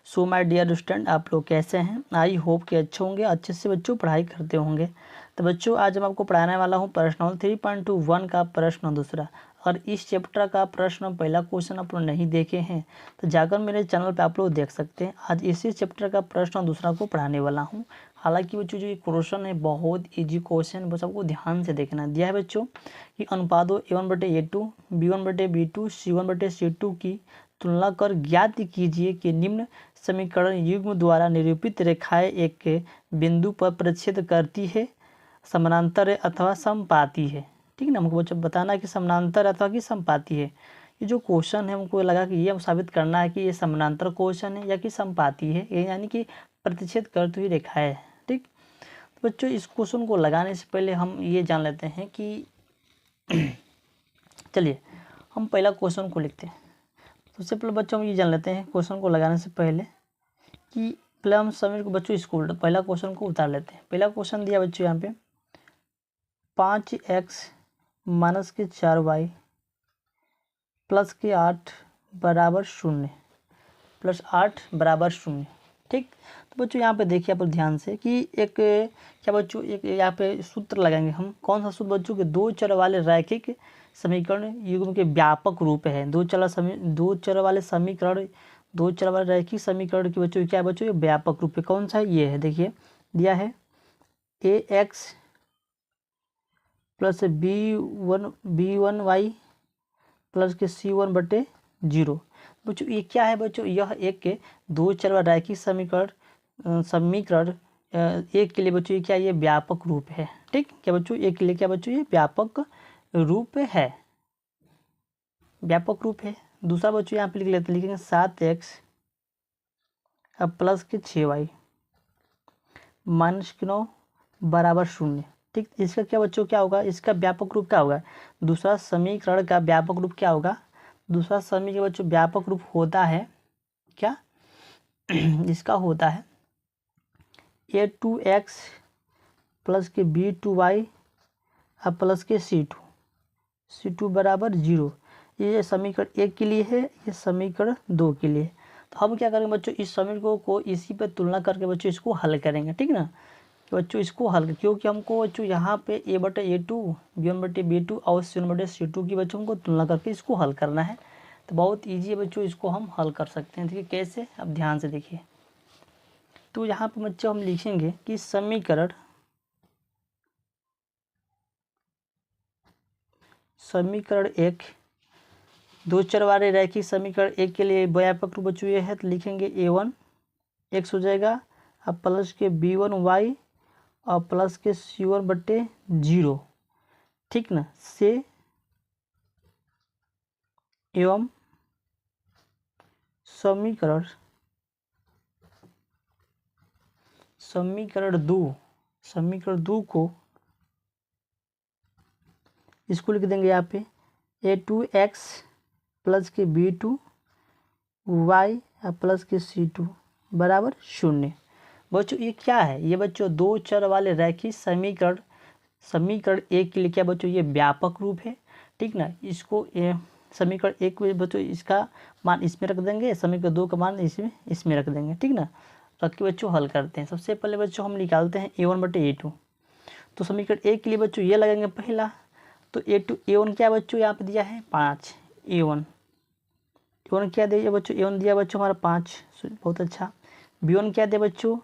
So my dear student, आप लोग कैसे हैं? आई होप कि अच्छे होंगे, अच्छे से बच्चों पढ़ाई करते होंगे। तो बच्चों आज मैं आपको पढ़ाने वाला हूं प्रश्न 3.21 का प्रश्न दूसरा। और इस चैप्टर का प्रश्न पहला क्वेश्चन आप लोग नहीं देखे हैं तो जाकर मेरे चैनल पे आप लोग देख सकते हैं। आज इसी चैप्टर का प्रश्न दूसरा को पढ़ाने वाला हूं। हालांकि बच्चों जो ये क्वेश्चन है बहुत इजी क्वेश्चन, बस आपको ध्यान से देखना दिया है बच्चों कि अनुपातों A1/A2, B1/B2, C1/C2 की तुलना कर ज्ञात कीजिए कि निम्न समीकरण युग्म द्वारा निरूपित रेखाएं एक बिंदु पर प्रतिच्छेद करती है, समानांतर है अथवा समपाती है। ठीक है ना, हमको बच्चों बताना है कि समानांतर अथवा कि समपाती है। ये जो क्वेश्चन है हमको लगा कि ये साबित करना है कि ये समानांतर क्वेश्चन है या कि समपाती है, ये यानी कि प्रतिच्छेद करती हुई रेखाएं है। ठीक, तो बच्चों इस क्वेश्चन को लगाने से पहले हम ये जान लेते हैं कि चलिए हम पहला क्वेश्चन को लिखते हैं। सबसे पहले बच्चों हम ये जान लेते हैं क्वेश्चन को लगाने से पहले कि पहले हम समय को बच्चों स्कूल पहला क्वेश्चन को उतार लेते हैं। पहला क्वेश्चन दिया बच्चों यहाँ पे 5x माइनस के 4y प्लस के 8 बराबर 0 प्लस 8 बराबर 0। ठीक, तो बच्चों यहाँ पे देखिए आप ध्यान से कि एक क्या बच्चों एक यहाँ पे सूत्र लगाएंगे हम। कौन सा सूत्र बच्चों के दो चर वाले रैखिक समीकरण युग्म के व्यापक रूप है। दो चर वाले समीकरण, दो चर वाले रैखिक समीकरण की बच्चों क्या है बच्चों, ये व्यापक रूप है। कौन सा है? ये है, देखिए दिया है ax प्लस b1y प्लस के c1/0। बच्चों ये क्या है बच्चों, यह एक दो चर वाला रैखिक समीकरण एक के लिए बच्चों ये क्या, ये व्यापक रूप है। ठीक, क्या बच्चों एक के लिए क्या बच्चों, ये व्यापक रूप है, व्यापक रूप है। दूसरा बच्चों यहाँ पे लिख लेते, लिखेंगे 7x अब प्लस के 6y माइनस के 9 बराबर 0। ठीक, इसका क्या बच्चों क्या होगा, इसका व्यापक रूप क्या होगा, दूसरा समीकरण का व्यापक रूप क्या होगा, दूसरा समीकरण बच्चों व्यापक रूप होता है क्या, इसका होता है a2x प्लस के b2y अब प्लस के c2 बराबर 0। ये समीकरण एक के लिए है, ये समीकरण दो के लिए। तो हम क्या करेंगे बच्चों, इस समीकरण को इसी पर तुलना करके बच्चों इसको हल करेंगे। ठीक ना, कि बच्चों इसको हल, क्योंकि हमको बच्चों यहाँ पे A/A2, B1/B2 और C1/C2 की बच्चों को तुलना करके इसको हल करना है। तो बहुत ईजी है बच्चों, इसको हम हल कर सकते हैं। देखिए कैसे, अब ध्यान से देखिए। तो यहाँ पर बच्चों हम लिखेंगे कि समीकरण एक, दो चर वाले रैखिक समीकरण एक के लिए व्यापक रूप बच्चों ये है। तो लिखेंगे a1 x हो जाएगा अब प्लस के b1y और प्लस के c1/0। ठीक ना, से एवं समीकरण दो को इसको लिख देंगे यहाँ पे a2x प्लस के b2y प्लस के c2 बराबर 0। बच्चों ये क्या है, ये बच्चों दो चर वाले रैखिक समीकरण एक के लिए क्या बच्चों, ये व्यापक रूप है। ठीक ना, इसको समीकरण एक में बच्चों इसका मान इसमें रख देंगे, समीकरण दो का मान इसमें रख देंगे। ठीक ना, रख के बच्चों हल करते हैं। सबसे पहले बच्चों हम निकालते हैं a1/A2। तो समीकरण एक के लिए बच्चों ये लगेंगे पहला, तो a1 क्या बच्चों यहाँ पे दिया है 5, a1 क्या दिया बच्चों, a1 दिया बच्चों हमारा 5, बहुत अच्छा। b1 क्या दिया बच्चों,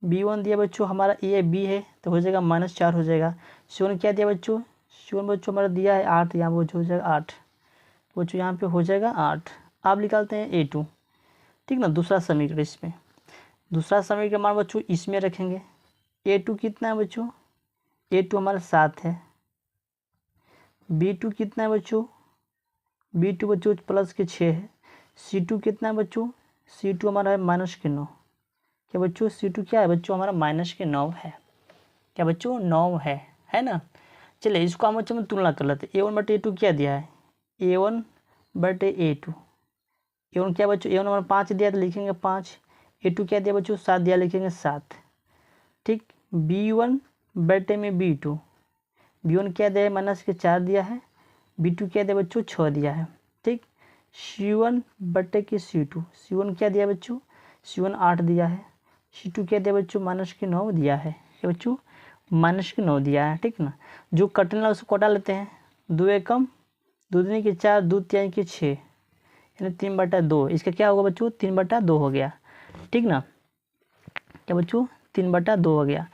b1 दिया बच्चों हमारा a b है तो हो जाएगा -4 हो जाएगा। c1 क्या दिया बच्चों, c1 बच्चों हमारा दिया है 8, यहाँ पर हो जाएगा 8 बच्चों, यहाँ पे हो जाएगा 8। आप निकालते हैं a2। ठीक ना, दूसरा समीकरण, इसमें दूसरा समीकरण मान बच्चों इसमें रखेंगे। a2 कितना है बच्चों, a2 हमारा 7 है। b2 कितना है बच्चों, b2 बच्चों प्लस के 6 है। c2 कितना है बच्चों, c2 हमारा है -9। क्या बच्चों, c2 क्या है बच्चों हमारा -9 है। क्या बच्चों 9 है ना। चलिए इसको हम बच्चों में तुलना कर लेते हैं। a1/A2 क्या दिया है, a1/A2 a1 क्या बच्चों, a1 हमारा 5 दिया तो लिखेंगे 5, a2 क्या दिया बच्चों 7 दिया, लिखेंगे 7। ठीक, b1/B2, b1 क्या दिया है -4 दिया है, b2 क्या दिया बच्चों 6 दिया है। ठीक, c1/C2, c1 क्या दिया बच्चों, C1 8 दिया है, C2 क्या दिया बच्चों -9 दिया है, क्या बच्चों -9 दिया है, ठीक ना। जो कटने वाला उसको कटा लेते हैं, 2 एकम 2 दूनी के 4, 2 तिहाई के 6, यानी 3/2। इसका क्या होगा बच्चों 3/2 हो गया, ठीक ना, क्या बच्चों 3/2 हो गया।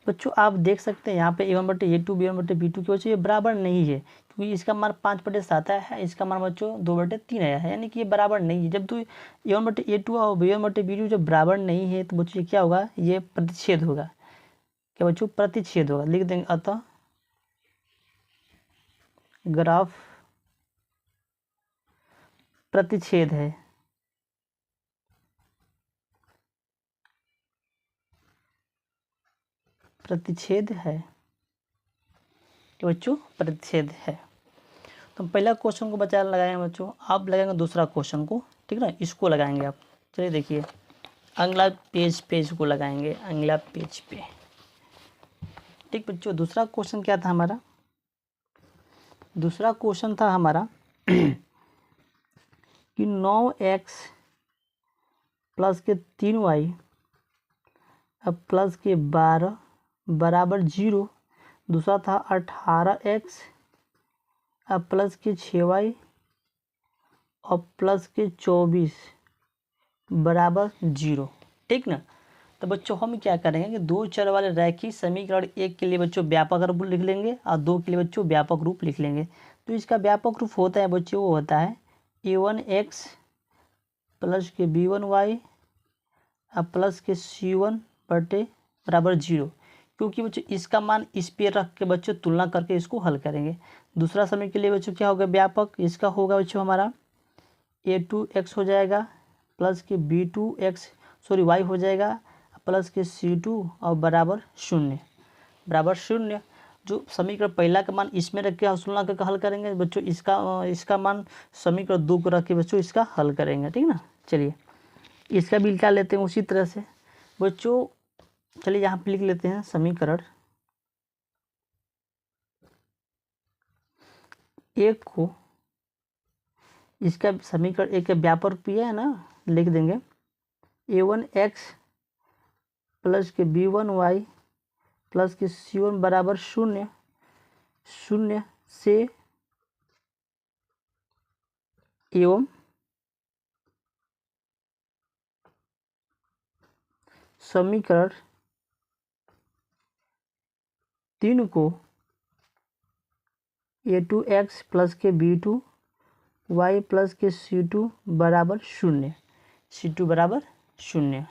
बच्चों आप देख सकते हैं यहाँ पे A1/A2 B1/B2 के बच्चों ये बराबर नहीं है, क्योंकि इसका मान 5/7 है, इसका मान बच्चों 2/3 आया है, यानी कि ये बराबर नहीं है। जब तो A1/A2 और B1/B2 जब बराबर नहीं है तो बच्चों ये क्या होगा, ये प्रतिच्छेद होगा, क्या बच्चों प्रतिच्छेद होगा। लिख देंगे अतः ग्राफ प्रतिच्छेद है, प्रतिच्छेद है, क्या बच्चों प्रतिच्छेद है। तो हम पहला क्वेश्चन को बचा लगाएंगे बच्चों, आप लगाएंगे दूसरा क्वेश्चन को, ठीक ना, इसको लगाएंगे आप। चलिए देखिए अगला पेज पे इसको लगाएंगे, अगला पेज पे, ठीक बच्चों। दूसरा क्वेश्चन क्या था हमारा, दूसरा क्वेश्चन था हमारा कि 9x प्लस के 3y अब प्लस के 12 बराबर 0। दूसरा था 18x अब प्लस के 6y और प्लस के 24 बराबर 0, ठीक ना। तो बच्चों हम क्या करेंगे कि दो चर वाले रैखिक समीकरण एक के लिए बच्चों व्यापक रूप लिख लेंगे और दो के लिए बच्चों व्यापक रूप लिख लेंगे। तो इसका व्यापक रूप होता है बच्चों, वो होता है a1x प्लस के b1y और प्लस के c1 बटे बराबर 0, क्योंकि बच्चों इसका मान इस पे रख के बच्चों तुलना करके इसको हल करेंगे। दूसरा समीकरण के लिए बच्चों क्या होगा व्यापक, इसका होगा बच्चों हमारा a2x हो जाएगा प्लस के y हो जाएगा प्लस के c2 और बराबर 0। जो समीकरण पहला का मान इसमें रख के तुलना करके हल करेंगे बच्चों, इसका मान समीकरण 2 को रख के बच्चों इसका हल करेंगे, ठीक ना। चलिए इसका भी निकाल लेते हैं उसी तरह से बच्चों। चलिए यहाँ पे लिख लेते हैं समीकरण एक को, इसका समीकरण एक व्यापक रूप है ना, लिख देंगे a1x प्लस के b1y प्लस के c1 बराबर 0 से एवं समीकरण 3 को a2x प्लस के b2y प्लस के c2 बराबर 0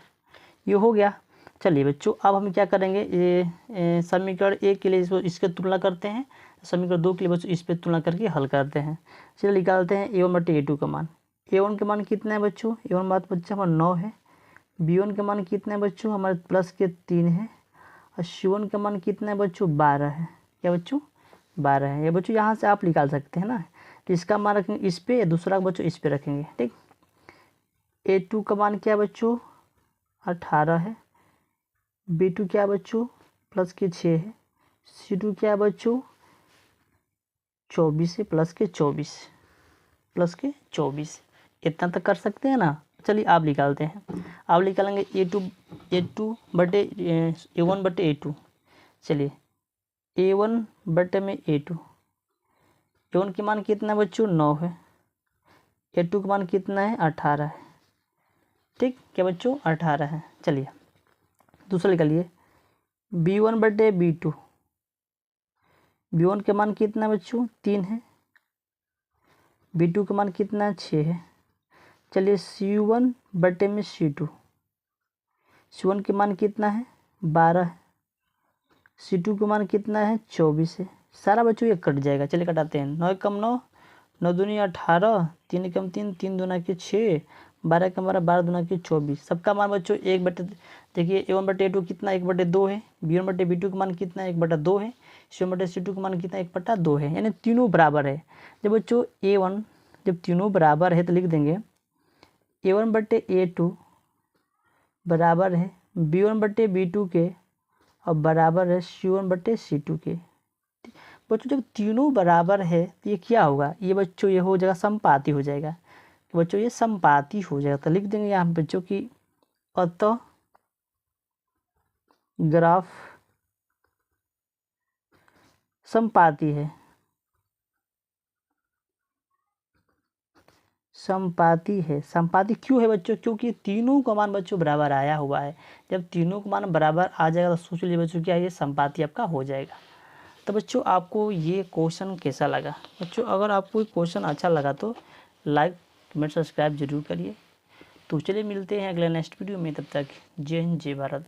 ये हो गया। चलिए बच्चों अब हम क्या करेंगे, ये समीकरण एक के लिए इसके तुलना करते हैं, समीकरण 2 के लिए बच्चों इस पर तुलना करके हल करते हैं। चलिए निकालते हैं a1/a2 का मान। a1 का मान कितना है बच्चों, a1 बात बच्चा हमारा 9 है। b1 का मान कितना है बच्चों हमारे प्लस के 3 है और c1 का मान कितना है बच्चों 12 है, क्या बच्चों 12 है। ये बच्चों यहाँ से आप निकाल सकते हैं ना, तो इसका मान रखेंगे इस पे, दूसरा बच्चों इस पे रखेंगे, ठीक। a2 का मान क्या है बच्चों 18 है, b2 क्या है बच्चों प्लस के 6 है, c2 क्या है बच्चों 24 है प्लस के 24 इतना तक कर सकते हैं ना। चलिए आप निकालते हैं, आप निकालेंगे a1/a2। चलिए a1/a2, a1 के मान कितना है बच्चों 9 है, a2 का मान कितना है 18 है, ठीक क्या बच्चों 18 है। चलिए दूसरा निकालिए b1/b2, b1 के मान कितना है बच्चों 3 है, b2 का मान कितना है 6 है। चलिए c1/c2, c1 के मान कितना है 12 है, c2 का मान कितना है 24 है। सारा बच्चों ये कट जाएगा, चलिए कटाते हैं। 9 कम 9, 9 दूनी 18, 3 कम 3, 3 दूना के 6, 12 कम 12, 12 दूना के 24। सबका मान बच्चों देखिए a1/a2 कितना 1/2 है, b1/b2 का मान कितना 1/2 है, c1/c2 का मान कितना 1/2 है, यानी तीनों बराबर है। जब बच्चों a1 जब तीनों बराबर है तो लिख देंगे a1/a2 बराबर है b1/b2 के और बराबर है c1/c2 के। बच्चों जब तीनों बराबर है तो ये क्या होगा, ये बच्चों ये हो जाएगा समपाती हो जाएगा। बच्चों ये संपाती हो जाएगा। तो लिख देंगे यहाँ बच्चों की अतः ग्राफ संपाती है। संपाती है। संपाती क्यों है बच्चों? क्योंकि तीनों का मान बच्चों बराबर आया हुआ है। जब तीनों का मान बराबर आ जाएगा तो सोच लीजिए बच्चों क्या ये संपाती आपका हो जाएगा। तो बच्चों आपको ये क्वेश्चन कैसा लगा? बच्चों अगर आपको ये क्वेश्चन अच्छा लगा तो लाइक कमेंट सब्सक्राइब जरूर करिए। तो चलिए मिलते हैं अगले नेक्स्ट वीडियो में, तब तक जय हिंद जय भारत।